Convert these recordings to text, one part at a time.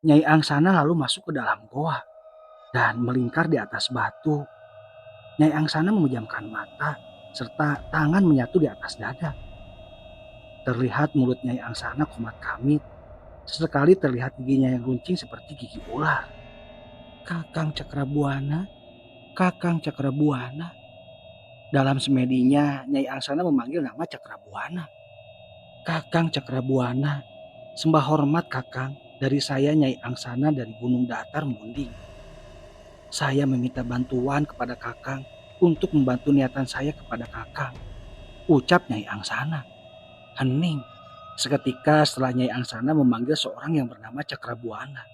Nyai Angsana lalu masuk ke dalam goa dan melingkar di atas batu. Nyai Angsana memejamkan mata serta tangan menyatu di atas dada. Terlihat mulut Nyai Angsana kumat kamit. Sesekali terlihat giginya yang runcing seperti gigi ular. Kakang Cakrabuana, Kakang Cakrabuana. Dalam semedinya, Nyai Angsana memanggil nama Cakrabuana. Kakang Cakrabuana, sembah hormat Kakang dari saya Nyai Angsana dari Gunung Datar Munding. Saya meminta bantuan kepada Kakang untuk membantu niatan saya kepada Kakang. Ucap Nyai Angsana. Hening. Seketika setelah Nyai Angsana memanggil seorang yang bernama Cakrabuana.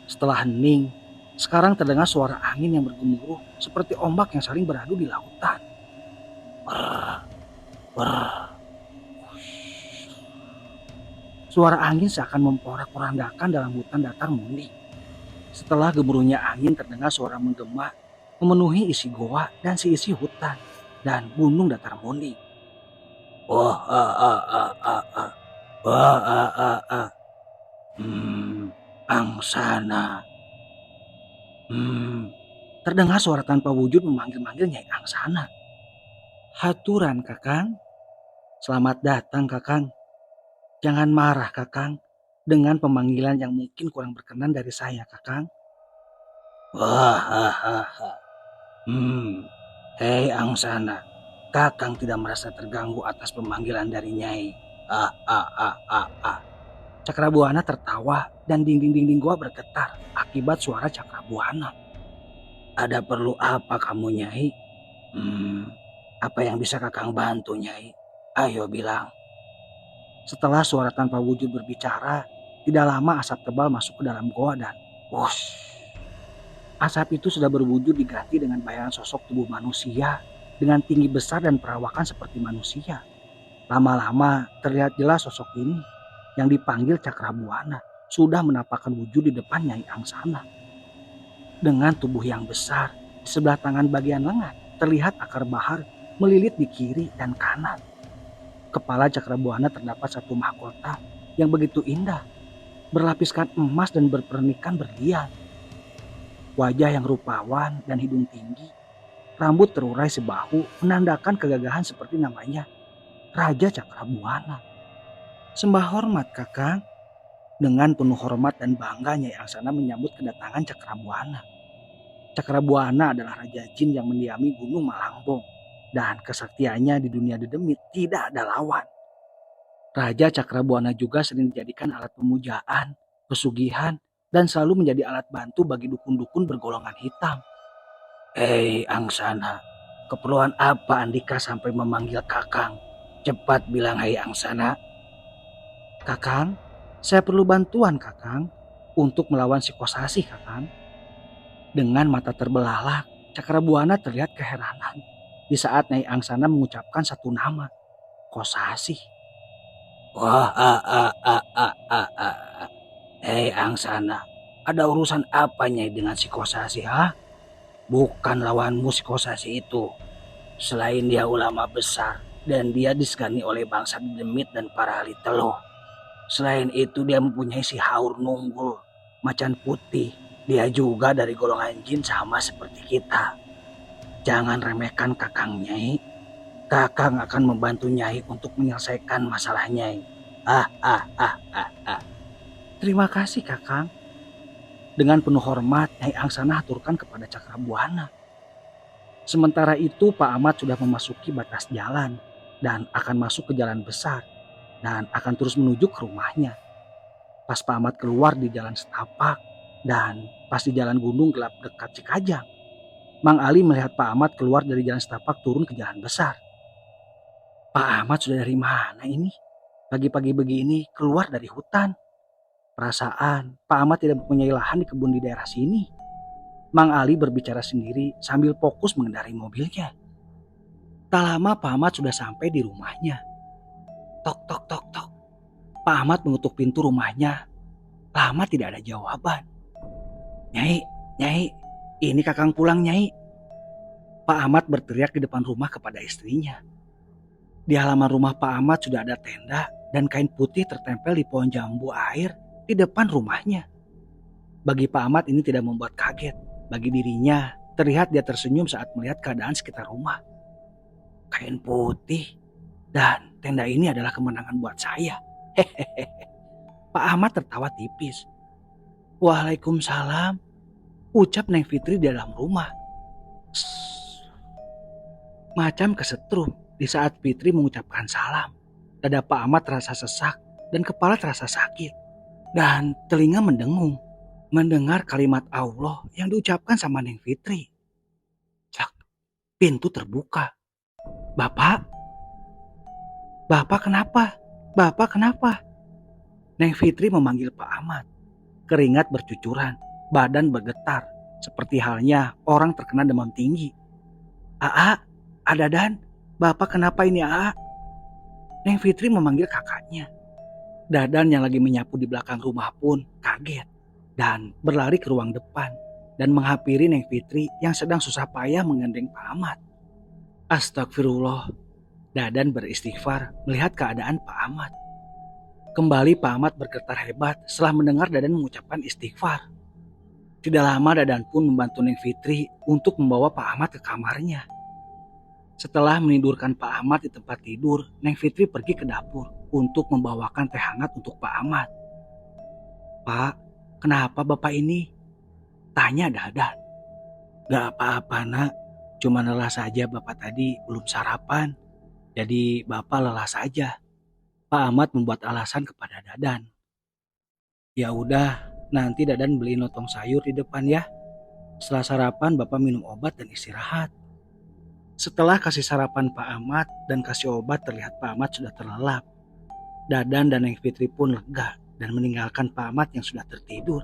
Setelah hening, sekarang terdengar suara angin yang bergemuruh seperti ombak yang saling beradu di lautan. Brrr, brrr. Suara angin seakan memporak-porandakan dalam hutan datar Munding. Setelah gemuruhnya angin terdengar suara menggema memenuhi isi goa dan seisi hutan dan gunung datar Munding. Wah, Angsana. Terdengar suara tanpa wujud memanggil-manggil Nyai Angsana. Haturan Kakang. Selamat datang Kakang. Jangan marah Kakang dengan pemanggilan yang mungkin kurang berkenan dari saya Kakang. Hei Angsana, Kakang tidak merasa terganggu atas pemanggilan dari Nyai. Cakrabuana tertawa dan dinding-dinding gua bergetar akibat suara Cakrabuana. Ada perlu apa kamu Nyai? Apa yang bisa Kakang bantu Nyai? Ayo bilang. Setelah suara tanpa wujud berbicara, tidak lama asap tebal masuk ke dalam goa dan wush. Asap itu sudah berwujud diganti dengan bayangan sosok tubuh manusia dengan tinggi besar dan perawakan seperti manusia. Lama-lama terlihat jelas sosok ini yang dipanggil Cakrabuana sudah menampakkan wujud di depan Nyai Angsana. Dengan tubuh yang besar, di sebelah tangan bagian lengan terlihat akar bahar melilit di kiri dan kanan. Kepala Cakrabuana terdapat satu mahkota yang begitu indah, berlapiskan emas dan berpernikan berlian. Wajah yang rupawan dan hidung tinggi, rambut terurai sebahu menandakan kegagahan seperti namanya Raja Cakrabuana. Sembah hormat Kakang. Dengan penuh hormat dan bangga Nyai Angsana menyambut kedatangan Cakrabuana. Cakrabuana adalah Raja Jin yang mendiami Gunung Malangbong dan kesaktiannya di dunia dedemit tidak ada lawan. Raja Cakrabuana juga sering dijadikan alat pemujaan, pesugihan, dan selalu menjadi alat bantu bagi dukun-dukun bergolongan hitam. Hei Angsana, keperluan apa Andika sampai memanggil Kakang? Cepat bilang hei Angsana. Kakang, saya perlu bantuan Kakang untuk melawan si Kosasih Kakang. Dengan mata terbelalak, Cakrabuana terlihat keheranan di saat Nyai Angsana mengucapkan satu nama, Kosasih. Hei Angsana, ada urusan apa Nyai dengan si Kosasih, ha? Bukan lawanmu si Kosasih itu. Selain dia ulama besar dan dia disegani oleh bangsa Dedemit dan para ahli teluh. Selain itu dia mempunyai si Haur Nunggul, macan putih. Dia juga dari golongan jin sama seperti kita. Jangan remehkan Kakang Nyai. Kakang akan membantu Nyai untuk menyelesaikan masalah Nyai. Terima kasih Kakang. Dengan penuh hormat Nyai Angsana aturkan kepada Cakrabuana. Sementara itu Pak Ahmad sudah memasuki batas jalan dan akan masuk ke jalan besar dan akan terus menuju ke rumahnya. Pas Pak Ahmad keluar di jalan setapak dan pas di jalan gunung gelap dekat Cikajang, Mang Ali melihat Pak Ahmad keluar dari jalan setapak turun ke jalan besar. Pak Ahmad sudah dari mana ini? Pagi-pagi begini keluar dari hutan. Perasaan Pak Ahmad tidak mempunyai lahan di kebun di daerah sini. Mang Ali berbicara sendiri sambil fokus mengendarai mobilnya. Tak lama Pak Ahmad sudah sampai di rumahnya. Tok tok tok tok. Pak Ahmad mengetuk pintu rumahnya. Lama tidak ada jawaban. Nyai, Nyai, ini Kakang pulang Nyai. Pak Ahmad berteriak di depan rumah kepada istrinya. Di halaman rumah Pak Ahmad sudah ada tenda dan kain putih tertempel di pohon jambu air di depan rumahnya. Bagi Pak Ahmad ini tidak membuat kaget. Bagi dirinya, terlihat dia tersenyum saat melihat keadaan sekitar rumah. Kain putih dan tenda ini adalah kemenangan buat saya. Hehehe. Pak Ahmad tertawa tipis. Waalaikumsalam, ucap Neng Fitri di dalam rumah. Sss. Macam kesetrum di saat Fitri mengucapkan salam. Dada Pak Ahmad terasa sesak dan kepala terasa sakit. Dan telinga mendengung mendengar kalimat Allah yang diucapkan sama Neng Fitri. Cak, pintu terbuka. Bapak? Bapak kenapa? Bapak kenapa? Neng Fitri memanggil Pak Ahmad. Keringat bercucuran, badan bergetar, seperti halnya orang terkena demam tinggi. Aa, Dadan, Bapak kenapa ini Aa? Neng Fitri memanggil kakaknya. Dadan yang lagi menyapu di belakang rumah pun kaget dan berlari ke ruang depan dan menghampiri Neng Fitri yang sedang susah payah menggandeng Pak Ahmad. Astagfirullah, Dadan beristighfar melihat keadaan Pak Ahmad. Kembali Pak Ahmad bergetar hebat setelah mendengar Dadan mengucapkan istighfar. Tidak lama Dadan pun membantu Neng Fitri untuk membawa Pak Ahmad ke kamarnya. Setelah menidurkan Pak Ahmad di tempat tidur, Neng Fitri pergi ke dapur untuk membawakan teh hangat untuk Pak Ahmad. Pak, kenapa Bapak ini? Tanya Dadan. Gak apa-apa nak, cuma lelah saja Bapak tadi belum sarapan. Jadi Bapak lelah saja. Pak Ahmad membuat alasan kepada Dadan. Ya udah, nanti Dadan beli lontong sayur di depan ya. Setelah sarapan Bapak minum obat dan istirahat. Setelah kasih sarapan Pak Ahmad dan kasih obat terlihat Pak Ahmad sudah terlelap. Dadan dan Neng Fitri pun lega dan meninggalkan Pak Ahmad yang sudah tertidur.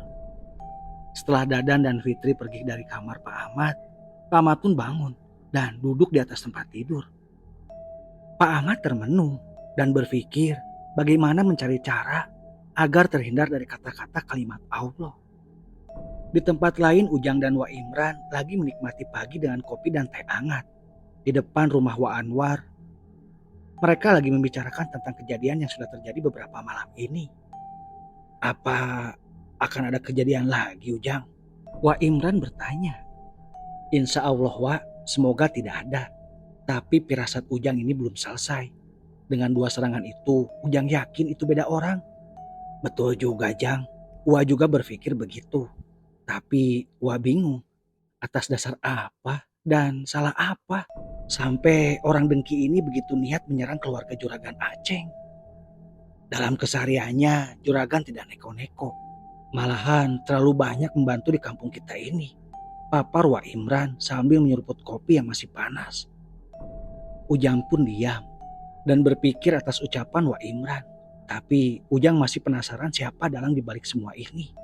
Setelah Dadan dan Fitri pergi dari kamar Pak Ahmad pun bangun dan duduk di atas tempat tidur. Pak Ahmad termenung dan berpikir bagaimana mencari cara agar terhindar dari kata-kata kalimat Allah. Di tempat lain Ujang dan Wak Imran lagi menikmati pagi dengan kopi dan teh hangat. Di depan rumah Wak Anwar, mereka lagi membicarakan tentang kejadian yang sudah terjadi beberapa malam ini. Apa akan ada kejadian lagi Ujang? Wak Imran bertanya. Insya Allah Wak, semoga tidak ada. Tapi firasat Ujang ini belum selesai. Dengan 2 serangan itu, Ujang yakin itu beda orang. Betul juga Jang, Wak juga berpikir begitu. Tapi Wak bingung, atas dasar apa dan salah apa? Sampai orang dengki ini begitu niat menyerang keluarga Juragan Aceng. Dalam kesehariannya, Juragan tidak neko-neko. Malahan terlalu banyak membantu di kampung kita ini. Papar Wak Imran sambil menyeruput kopi yang masih panas. Ujang pun diam dan berpikir atas ucapan Wak Imran. Tapi Ujang masih penasaran siapa dalang dibalik semua ini.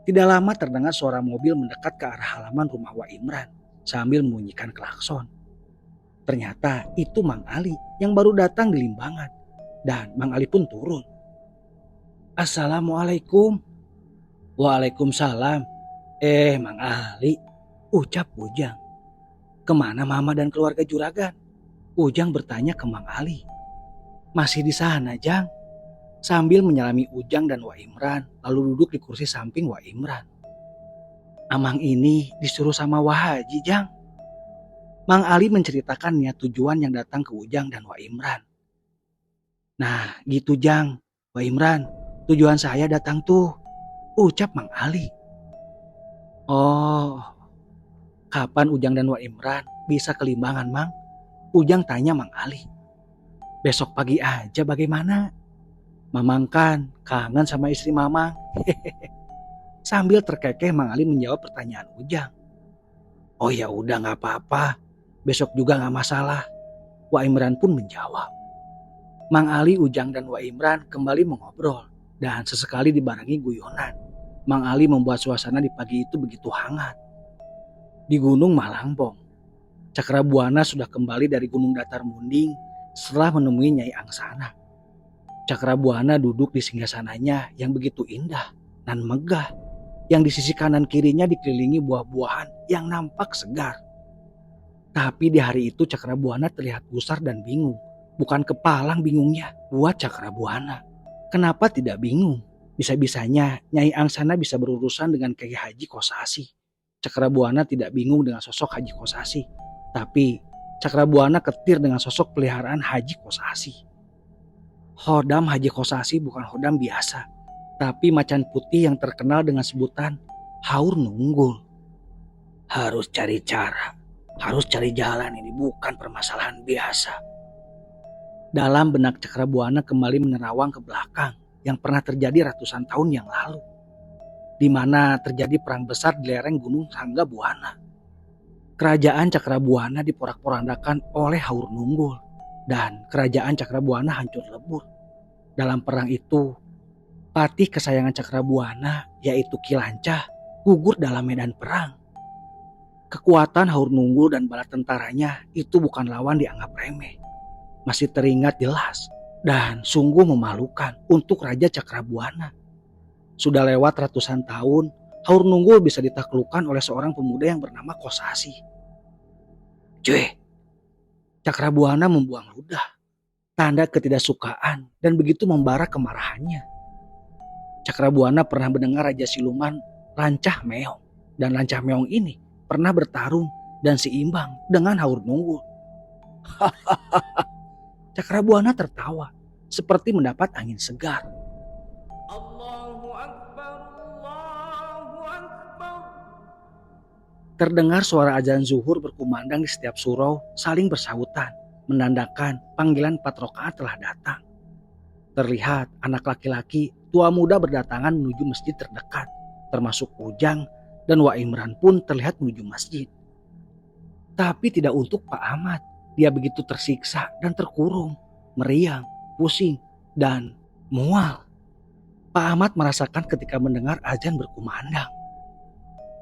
Tidak lama terdengar suara mobil mendekat ke arah halaman rumah Wak Imran sambil membunyikan klakson. Ternyata itu Mang Ali yang baru datang di Limbangan. Dan Mang Ali pun turun. Assalamualaikum. Waalaikumsalam. Mang Ali, ucap Ujang. Kemana Mama dan keluarga Juragan? Ujang bertanya ke Mang Ali. Masih di sana Jang. Sambil menyalami Ujang dan Wak Imran lalu duduk di kursi samping Wak Imran. Amang ini disuruh sama Wah Haji Jang. Mang Ali menceritakan niat tujuan yang datang ke Ujang dan Wak Imran. Nah gitu Jang, Wak Imran, tujuan saya datang tuh, ucap Mang Ali. Oh, kapan Ujang dan Wak Imran bisa ke Limbangan Mang? Ujang tanya Mang Ali. Besok pagi aja bagaimana? Mamang kan kangen sama istri Mamang. Sambil terkekeh Mang Ali menjawab pertanyaan Ujang. Oh ya udah gak apa-apa, besok juga gak masalah. Wak Imran pun menjawab. Mang Ali, Ujang dan Wak Imran kembali mengobrol dan sesekali dibarengi guyonan. Mang Ali membuat suasana di pagi itu begitu hangat. Di Gunung Malangbong, Cakrabuana sudah kembali dari Gunung Datar Munding setelah menemui Nyai Angsana. Cakrabuana duduk di singgasananya yang begitu indah dan megah, yang di sisi kanan kirinya dikelilingi buah-buahan yang nampak segar. Tapi di hari itu Cakrabuana terlihat gusar dan bingung. Bukan kepalang bingungnya buat Cakrabuana. Kenapa tidak bingung? Bisa-bisanya Nyai Angsana bisa berurusan dengan Kiai Haji Kosasi. Cakrabuana tidak bingung dengan sosok Haji Kosasi, tapi Cakrabuana ketir dengan sosok peliharaan Haji Kosasi. Hodam Haji Kosasi bukan hodam biasa, tapi macan putih yang terkenal dengan sebutan Haur Nunggul. Harus cari cara, harus cari jalan, ini bukan permasalahan biasa. Dalam benak Cakrabuana kembali menerawang ke belakang yang pernah terjadi ratusan tahun yang lalu, di mana terjadi perang besar di lereng Gunung Sanggabuana. Kerajaan Cakrabuana diporak-porandakan oleh Haur Nunggul dan kerajaan Cakrabuana hancur lebur. Dalam perang itu, patih kesayangan Cakrabuana yaitu Ki Lancah gugur dalam medan perang. Kekuatan Haur Nunggul dan bala tentaranya itu bukan lawan dianggap remeh. Masih teringat jelas dan sungguh memalukan untuk Raja Cakrabuana. Sudah lewat ratusan tahun, Haur Nunggul bisa ditaklukkan oleh seorang pemuda yang bernama Kosasi. Cuy, Cakrabuana membuang ludah, tanda ketidaksukaan, dan begitu membara kemarahannya. Cakrabuana pernah mendengar Raja Siluman Lancah Meong, dan Lancah Meong ini pernah bertarung dan seimbang dengan Haur Nunggul. Cakrabuana tertawa seperti mendapat angin segar. Allahu Akbar, Allahu Akbar. Terdengar suara azan zuhur berkumandang di setiap surau saling bersahutan, menandakan panggilan 4 rakaat telah datang. Terlihat anak laki-laki tua muda berdatangan menuju masjid terdekat, termasuk Ujang dan Wak Imran pun terlihat menuju masjid. Tapi tidak untuk Pak Ahmad, dia begitu tersiksa dan terkurung, meriang, pusing, dan mual. Pak Ahmad merasakan ketika mendengar azan berkumandang.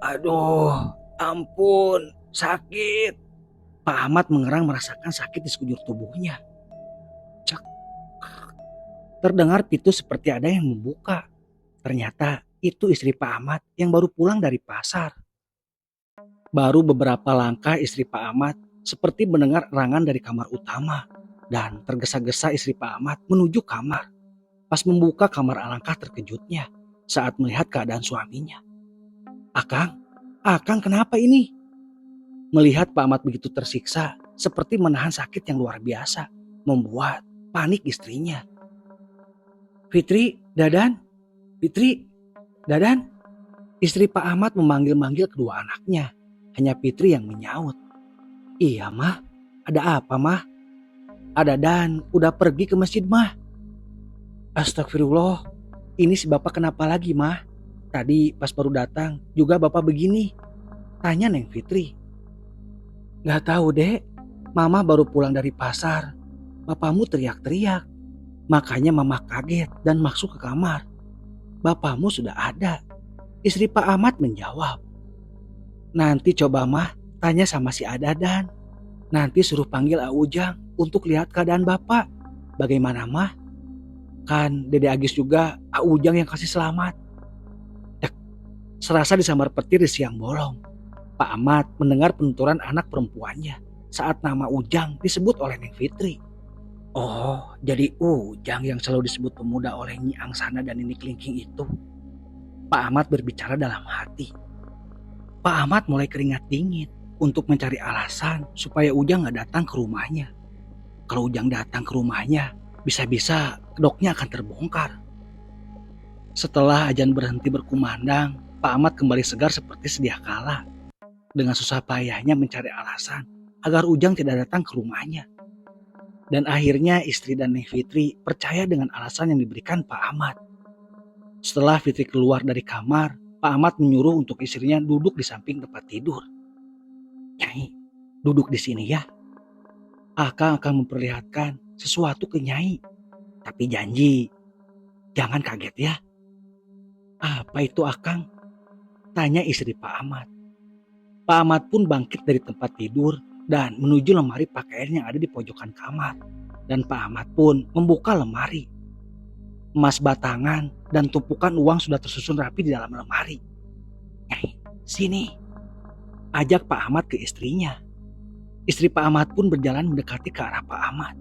Aduh, ampun, sakit. Pak Ahmad mengerang merasakan sakit di sekujur tubuhnya. Cek. Terdengar pintu seperti ada yang membuka. Ternyata itu istri Pak Ahmad yang baru pulang dari pasar. Baru beberapa langkah istri Pak Ahmad seperti mendengar erangan dari kamar utama. Dan tergesa-gesa istri Pak Ahmad menuju kamar. Pas membuka kamar alangkah terkejutnya saat melihat keadaan suaminya. Akang kenapa ini? Melihat Pak Ahmad begitu tersiksa, seperti menahan sakit yang luar biasa, membuat panik istrinya. Fitri, Dadan, Istri Pak Ahmad memanggil-manggil kedua anaknya. Hanya Fitri yang menyaut. Iya mah, ada apa mah? Ada Dan, udah pergi ke masjid mah. Astagfirullah, ini si bapak kenapa lagi mah? Tadi pas baru datang juga bapak begini. Tanya Neng Fitri. Gak tahu dek, mama baru pulang dari pasar. Bapakmu teriak-teriak. Makanya mama kaget dan masuk ke kamar. Bapakmu sudah ada. Istri Pak Ahmad menjawab. Nanti coba mah tanya sama si Adadan. Nanti suruh panggil Ujang untuk lihat keadaan bapak. Bagaimana mah? Kan Dede Agis juga Ujang yang kasih selamat. Serasa disambar petir di siang bolong. Pak Ahmad mendengar penuturan anak perempuannya saat nama Ujang disebut oleh Neng Fitri. Oh, jadi Ujang yang selalu disebut pemuda oleh Nyi Angsana dan Nini Klingking itu. Pak Ahmad berbicara dalam hati. Pak Ahmad mulai keringat dingin untuk mencari alasan supaya Ujang gak datang ke rumahnya. Kalau Ujang datang ke rumahnya, bisa-bisa kedoknya akan terbongkar. Setelah azan berhenti berkumandang, Pak Ahmad kembali segar seperti sedia kala. Dengan susah payahnya mencari alasan agar Ujang tidak datang ke rumahnya. Dan akhirnya istri dan Neng Fitri percaya dengan alasan yang diberikan Pak Ahmad. Setelah Fitri keluar dari kamar, Pak Ahmad menyuruh untuk istrinya duduk di samping tempat tidur. Nyai, duduk di sini ya. Akang akan memperlihatkan sesuatu ke Nyai. Tapi janji, jangan kaget ya. Apa itu Akang? Tanya istri Pak Ahmad. Pak Ahmad pun bangkit dari tempat tidur dan menuju lemari pakaian yang ada di pojokan kamar. Dan Pak Ahmad pun membuka lemari. Emas batangan dan tumpukan uang sudah tersusun rapi di dalam lemari. Nyai, sini. Ajak Pak Ahmad ke istrinya. Istri Pak Ahmad pun berjalan mendekati ke arah Pak Ahmad.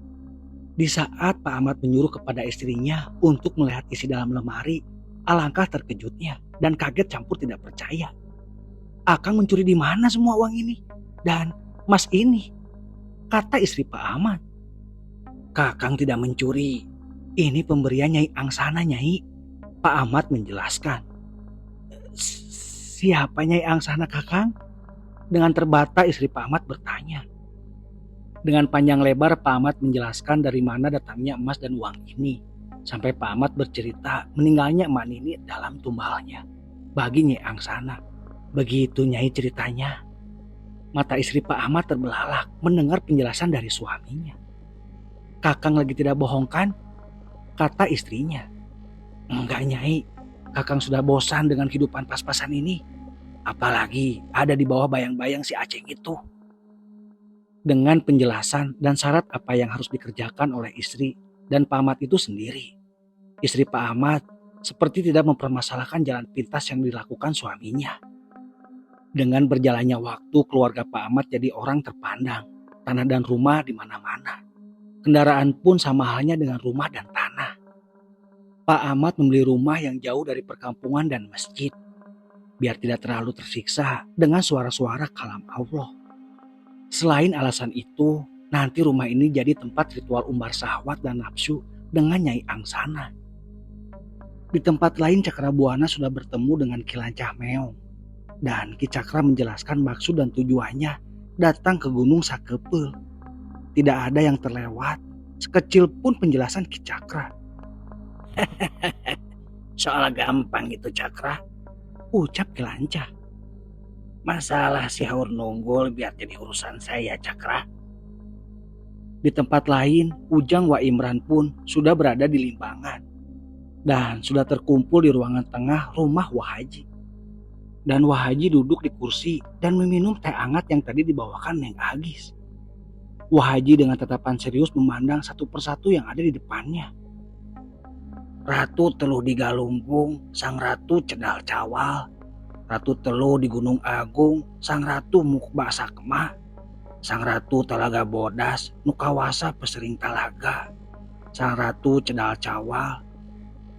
Di saat Pak Ahmad menyuruh kepada istrinya untuk melihat isi dalam lemari, Alangkah terkejutnya dan kaget campur tidak percaya. Akang mencuri di mana semua uang ini? Dan emas ini? Kata istri Pak Ahmad. Kakang tidak mencuri. Ini pemberian Nyai Angsana, Nyai. Pak Ahmad menjelaskan. Siapa Nyai Angsana, Kakang? Dengan terbata istri Pak Ahmad bertanya. Dengan panjang lebar Pak Ahmad menjelaskan dari mana datangnya emas dan uang ini. Sampai Pak Ahmad bercerita meninggalnya emak Nini dalam tumbalnya bagi Nyai Angsana. Begitu Nyai ceritanya. Mata istri Pak Ahmad terbelalak mendengar penjelasan dari suaminya. Kakang lagi tidak bohong kan? Kata istrinya. Enggak Nyai, Kakang sudah bosan dengan kehidupan pas-pasan ini. Apalagi ada di bawah bayang-bayang si Aceng itu. Dengan penjelasan dan syarat apa yang harus dikerjakan oleh istri dan Pak Ahmad itu sendiri. Istri Pak Ahmad seperti tidak mempermasalahkan jalan pintas yang dilakukan suaminya. Dengan berjalannya waktu, keluarga Pak Ahmad jadi orang terpandang. Tanah dan rumah di mana-mana. Kendaraan pun sama halnya dengan rumah dan tanah. Pak Ahmad membeli rumah yang jauh dari perkampungan dan masjid. Biar tidak terlalu tersiksa dengan suara-suara kalam Allah. Selain alasan itu, nanti rumah ini jadi tempat ritual umbar syahwat dan nafsu dengan Nyai Angsana. Di tempat lain Cakrabuana sudah bertemu dengan Ki Lancah Meong. Dan Ki Cakra menjelaskan maksud dan tujuannya datang ke Gunung Sakepel. Tidak ada yang terlewat, sekecil pun penjelasan Ki Cakra. Soal gampang itu Cakra, ucap Ki Lancah. Masalah si Haur Nunggul biar jadi urusan saya Cakra. Di tempat lain, Ujang Wa Imran pun sudah berada di Limbangan. Dan sudah terkumpul di ruangan tengah rumah Wah Haji. Dan Wah Haji duduk di kursi dan meminum teh hangat yang tadi dibawakan Neng Agis. Wah Haji dengan tatapan serius memandang satu persatu yang ada di depannya. Ratu teluh di Galunggung, sang ratu cedal cawal. Ratu teluh di Gunung Agung, sang ratu mukba sakma. Sang ratu Talaga Bodas, nukawasa pesering talaga. Sang ratu cedal cawal.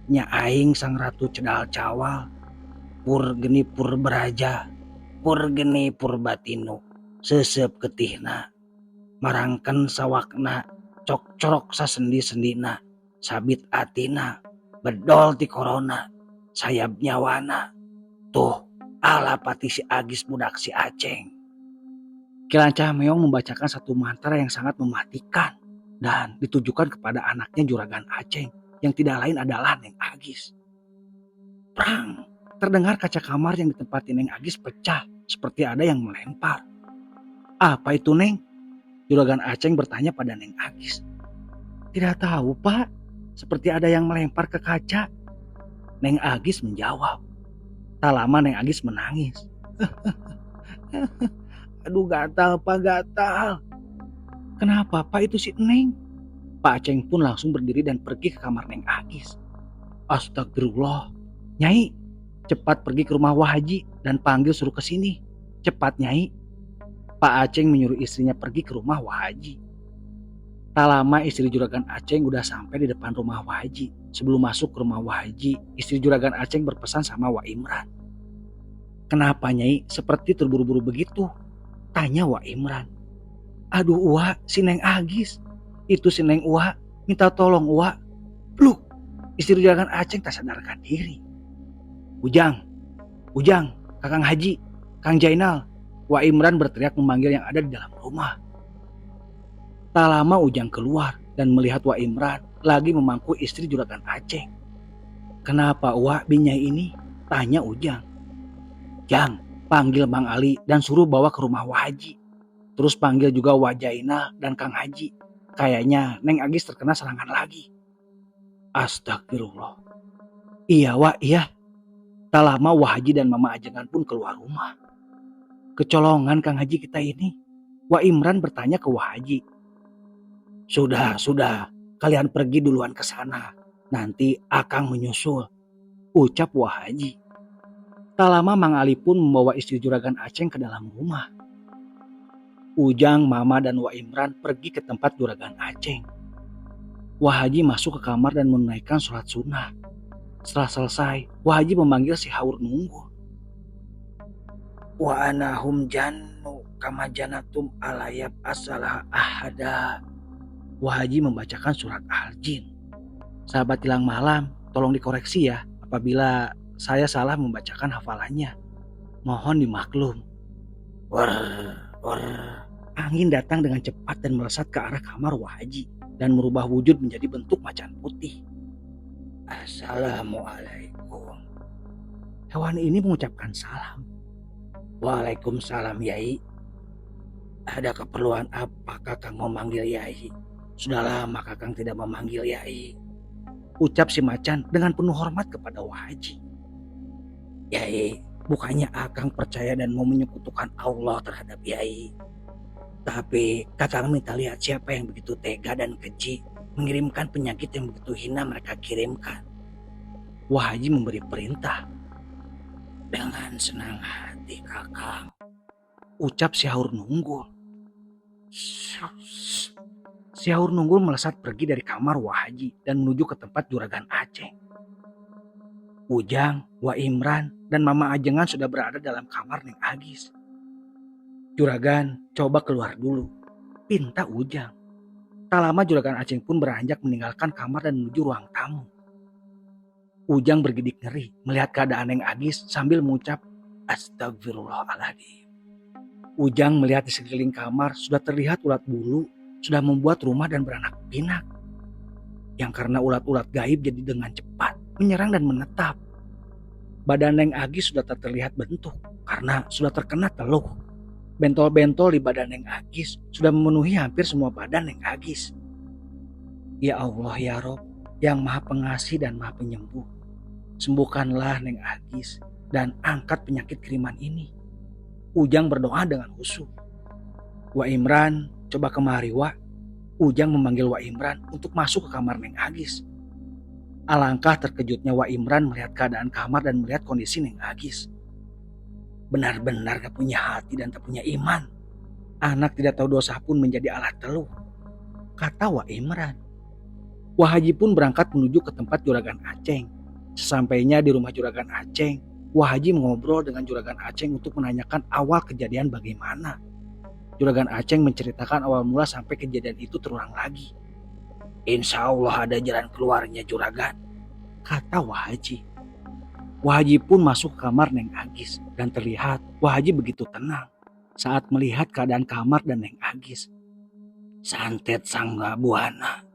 Nya aing sang ratu cedal cawal. Pur geni pur beraja, pur geni pur batinu, sesep ketihna. Marangken sawakna, cok corok sasendi-sendina, sabit atina, bedol ti korona, sayap nyawana. Tuh, ala pati si Agis budak si Aceng. Ki Lancah Meong membacakan satu mantra yang sangat mematikan dan ditujukan kepada anaknya Juragan Aceng yang tidak lain adalah Neng Agis. Prang, terdengar kaca kamar yang ditempati Neng Agis pecah seperti ada yang melempar. Apa itu Neng? Juragan Aceng bertanya pada Neng Agis. Tidak tahu Pak, seperti ada yang melempar ke kaca. Neng Agis menjawab. Tak lama Neng Agis menangis. Aduh gatal Pak, gatal. Kenapa Pak itu si Neng? Pak Aceng pun langsung berdiri dan pergi ke kamar Neng Agis. Astagfirullah. Nyai, cepat pergi ke rumah Wah Haji dan panggil suruh ke sini. Cepat Nyai. Pak Aceng menyuruh istrinya pergi ke rumah Wah Haji. Tak lama istri Juragan Aceng udah sampai di depan rumah Wah Haji. Sebelum masuk ke rumah Wah Haji, istri Juragan Aceng berpesan sama Wah Imran. Kenapa Nyai seperti terburu-buru begitu? Tanya Wah Imran. Aduh Wah, si Neng Agis. Itu si Neng Wah, minta tolong Wah. Pluk, istri Juragan Aceng tak sadarkan diri. Ujang, Kakang Haji, Kang Jainal. Wah Imran berteriak memanggil yang ada di dalam rumah. Tak lama Ujang keluar dan melihat Wah Imran lagi memangku istri Juragan Aceng. Kenapa Wah Binyai ini? Tanya Ujang. Jang, panggil Bang Ali dan suruh bawa ke rumah Wah Haji. Terus panggil juga Wah Jainal dan Kang Haji. Kayaknya Neng Agis terkena serangan lagi. Astagfirullah. Iya Wah, iya. Tak lama Wah Haji dan Mama Ajengan pun keluar rumah. Kecolongan Kang Haji kita ini. Wah Imran bertanya ke Wah Haji. Sudah. Kalian pergi duluan ke sana. Nanti Akang menyusul. Ucap Wah Haji. Tak lama Mang Ali pun membawa istri Juragan Aceng ke dalam rumah. Ujang, Mama, dan Wah Imran pergi ke tempat Juragan Aceng. Wah Haji masuk ke kamar dan menunaikan sholat sunnah. Setelah selesai, Wah Haji memanggil si Haur Nunggul. Wa anahum jannu kama janatum alayab asalah ahada. Wah Haji membacakan surat Al-Jin. Sahabat Hilang Malam, tolong dikoreksi ya apabila saya salah membacakan hafalannya. Mohon dimaklum. Wer, wer. Angin datang dengan cepat dan melesat ke arah kamar Wah Haji dan merubah wujud menjadi bentuk macan putih. Assalamualaikum. Hewan ini mengucapkan salam. Waalaikumsalam Yai. Ada keperluan apa Kakang memanggil Yai? Sudah lama Kakang tidak memanggil Yai. Ucap si macan dengan penuh hormat kepada Wah Haji. Yai, bukannya Akang percaya dan mau menyekutukan Allah terhadap Yai. Tapi Kakang minta lihat siapa yang begitu tega dan keji mengirimkan penyakit yang begitu hina mereka kirimkan. Wah Haji memberi perintah. Dengan senang hati Kakang, ucap si Haur Nunggul. Si Haur Nunggul melesat pergi dari kamar Wah Haji dan menuju ke tempat Juragan Aceng. Ujang, Wah Imran, dan Mama Ajengan sudah berada dalam kamar Neng Agis. Juragan, coba keluar dulu, pinta Ujang. Tak lama Juragan Aceng pun beranjak meninggalkan kamar dan menuju ruang tamu. Ujang bergidik ngeri melihat keadaan Neng Agis sambil mengucap Astagfirullahaladzim. Ujang melihat di sekeliling kamar sudah terlihat ulat bulu sudah membuat rumah dan beranak pinak. Yang karena ulat-ulat gaib jadi dengan cepat menyerang dan menetap. Badan Neng Agis sudah tak terlihat bentuk karena sudah terkena teluh. Bentol-bentol di badan Neng Agis sudah memenuhi hampir semua badan Neng Agis. Ya Allah ya Rob, yang maha pengasih dan maha penyembuh. Sembuhkanlah Neng Agis dan angkat penyakit kiriman ini. Ujang berdoa dengan khusyuk. Wah Imran, coba kemari Wah. Ujang memanggil Wah Imran untuk masuk ke kamar Neng Agis. Alangkah terkejutnya Wah Imran melihat keadaan kamar dan melihat kondisi Neng Agis. Benar-benar gak punya hati dan tak punya iman. Anak tidak tahu dosa pun menjadi alat teluh, kata Wah Imran. Wah Haji pun berangkat menuju ke tempat Juragan Aceng. Sesampainya di rumah Juragan Aceng, Wah Haji mengobrol dengan Juragan Aceng untuk menanyakan awal kejadian bagaimana. Juragan Aceng menceritakan awal mula sampai kejadian itu terulang lagi. Insya Allah ada jalan keluarnya Juragan, kata Wah Haji. Wah Haji pun masuk ke kamar Neng Agis dan terlihat Wah Haji begitu tenang saat melihat keadaan kamar dan Neng Agis. Santet sang buana.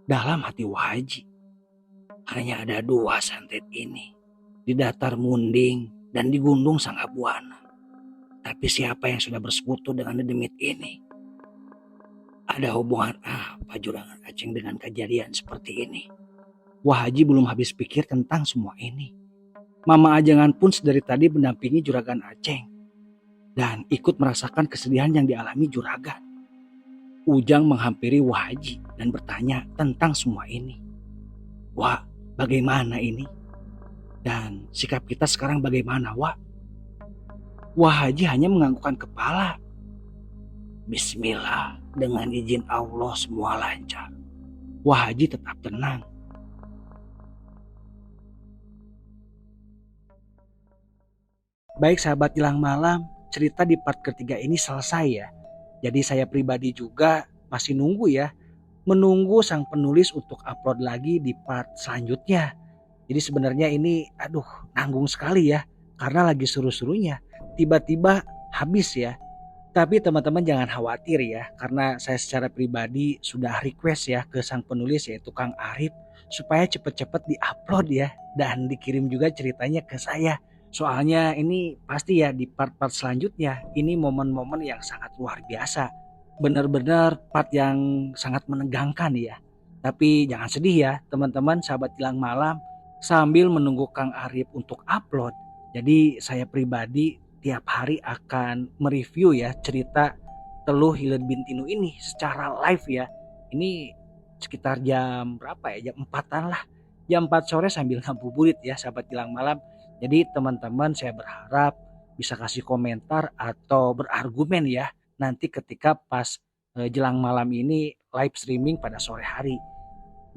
Dalam hati Wah Haji, hanya ada dua santet ini, di datar munding dan di gundung sang buana. Tapi siapa yang sudah bersekutu dengan dedemit ini? Ada hubungan apa Juragan Aceng dengan kejadian seperti ini? Wah Haji belum habis pikir tentang semua ini. Mama Ajengan pun sedari tadi mendampingi Juragan Aceng dan ikut merasakan kesedihan yang dialami Juragan. Ujang menghampiri Wah Haji dan bertanya tentang semua ini. Wah, bagaimana ini? Dan sikap kita sekarang bagaimana, Wah? Wah Haji hanya menganggukkan kepala. Bismillah, dengan izin Allah semua lancar. Wah Haji tetap tenang. Baik sahabat Hilang Malam, cerita di part ketiga ini selesai ya. Jadi saya pribadi juga masih nunggu ya. Menunggu sang penulis untuk upload lagi di part selanjutnya. Jadi sebenarnya ini nanggung sekali ya. Karena lagi seru-serunya. Tiba-tiba habis ya. Tapi teman-teman jangan khawatir ya. Karena saya secara pribadi sudah request ya ke sang penulis yaitu Kang Arif. Supaya cepet-cepet di-upload ya. Dan dikirim juga ceritanya ke saya. Soalnya ini pasti ya di part-part selanjutnya ini momen-momen yang sangat luar biasa. Benar-benar part yang sangat menegangkan ya. Tapi jangan sedih ya teman-teman sahabat Hilang Malam. Sambil menunggu Kang Arif untuk upload. Jadi saya pribadi tiap hari akan mereview ya cerita Teluh Hilir Bintinu ini secara live ya. Ini sekitar jam berapa ya? Jam 4-an lah. Jam 4 sore sambil ngabuburit ya sahabat Hilang Malam. Jadi teman-teman saya berharap bisa kasih komentar atau berargumen ya nanti ketika pas jelang malam ini live streaming pada sore hari.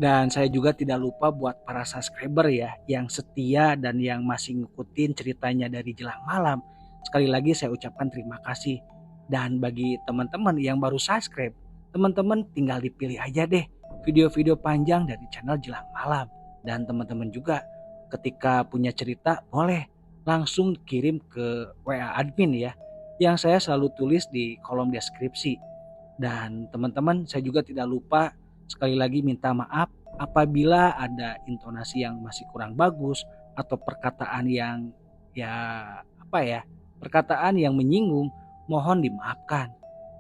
Dan saya juga tidak lupa buat para subscriber ya yang setia dan yang masih ngikutin ceritanya dari Jelang Malam. Sekali lagi saya ucapkan terima kasih. Dan bagi teman-teman yang baru subscribe, teman-teman tinggal dipilih aja deh video-video panjang dari channel Jelang Malam. Dan teman-teman juga ketika punya cerita boleh langsung kirim ke WA admin ya, yang saya selalu tulis di kolom deskripsi. Dan teman-teman saya juga tidak lupa sekali lagi minta maaf apabila ada intonasi yang masih kurang bagus atau perkataan yang ya apa ya, perkataan yang menyinggung, mohon dimaafkan.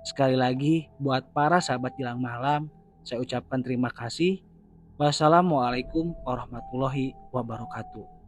Sekali lagi buat para sahabat Jelang Malam, saya ucapkan terima kasih. Wassalamualaikum warahmatullahi wabarakatuh.